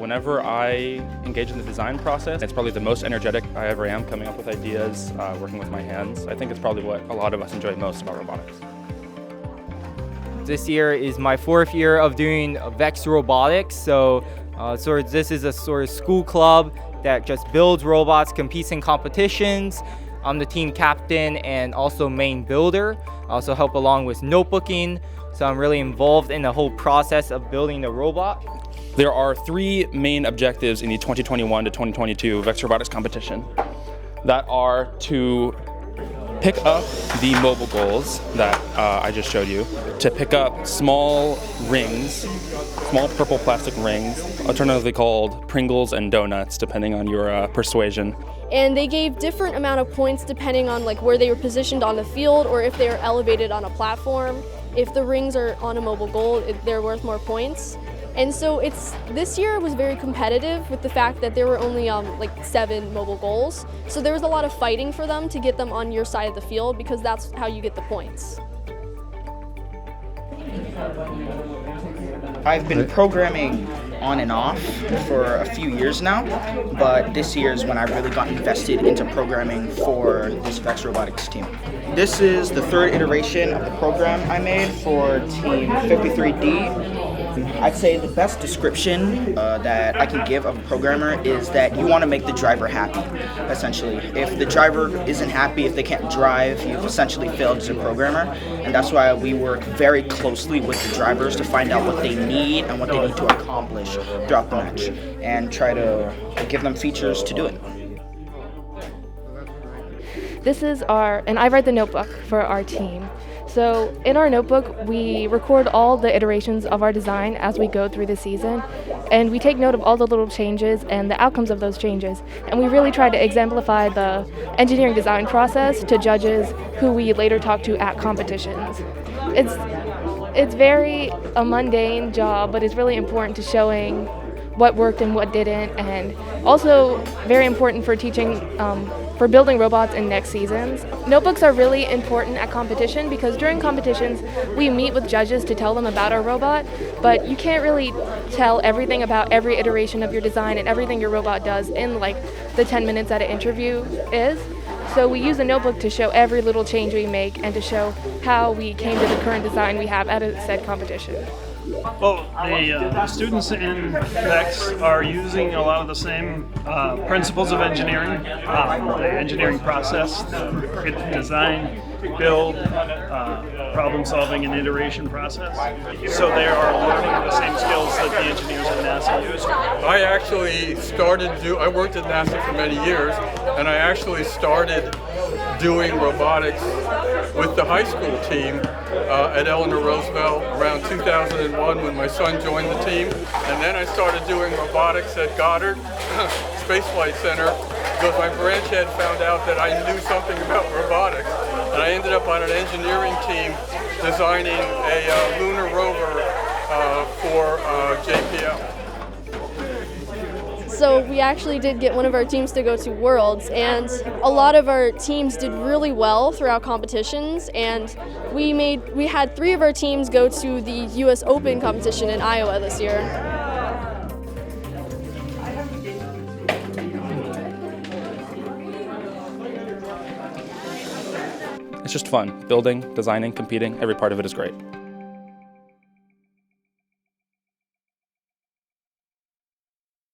Whenever I engage in the design process, it's probably the most energetic I ever am, coming up with ideas, working with my hands. I think it's probably what a lot of us enjoy most about robotics. This year is my 4th year of doing VEX Robotics, so this is a sort of school club that just builds robots, competes in competitions. I'm the team captain and also main builder. I also help along with notebooking, so I'm really involved in the whole process of building the robot. There are 3 main objectives in the 2021 to 2022 VEX Robotics competition that are to pick up the mobile goals that I just showed you, to pick up small rings, small purple plastic rings, alternatively called Pringles and donuts, depending on your persuasion. And they gave different amount of points depending on where they were positioned on the field or if they were elevated on a platform. If the rings are on a mobile goal, they're worth more points. And so this year was very competitive with the fact that there were only 7 mobile goals. So there was a lot of fighting for them to get them on your side of the field because that's how you get the points. I've been programming on and off for a few years now, but this year is when I really got invested into programming for this VEX Robotics team. This is the 3rd iteration of the program I made for Team 53D. I'd say the best description that I can give of a programmer is that you want to make the driver happy, essentially. If the driver isn't happy, if they can't drive, you've essentially failed as a programmer. And that's why we work very closely with the drivers to find out what they need and what they need to accomplish throughout the match and try to give them features to do it. This is and I write the notebook for our team. So in our notebook, we record all the iterations of our design as we go through the season, and we take note of all the little changes and the outcomes of those changes. And we really try to exemplify the engineering design process to judges who we later talk to at competitions. It's very a mundane job, but it's really important to showing what worked and what didn't, and also very important for teaching for building robots in next seasons. Notebooks are really important at competition because during competitions we meet with judges to tell them about our robot, but you can't really tell everything about every iteration of your design and everything your robot does in the 10 minutes that an interview is. So we use a notebook to show every little change we make and to show how we came to the current design we have at a said competition. Well, the students in VEX are using a lot of the same principles of engineering, the engineering process, the design, build, problem solving and iteration process. So they are learning the same skills that the engineers at NASA use. I actually I worked at NASA for many years, and I actually started doing robotics with the high school team at Eleanor Roosevelt around 2001 when my son joined the team. And then I started doing robotics at Goddard Space Flight Center because my branch head found out that I knew something about robotics. And I ended up on an engineering team designing a lunar rover for JPL. So we actually did get one of our teams to go to Worlds, and a lot of our teams did really well throughout competitions, and we had 3 of our teams go to the US Open competition in Iowa this year. It's just fun. Building, designing, competing, every part of it is great.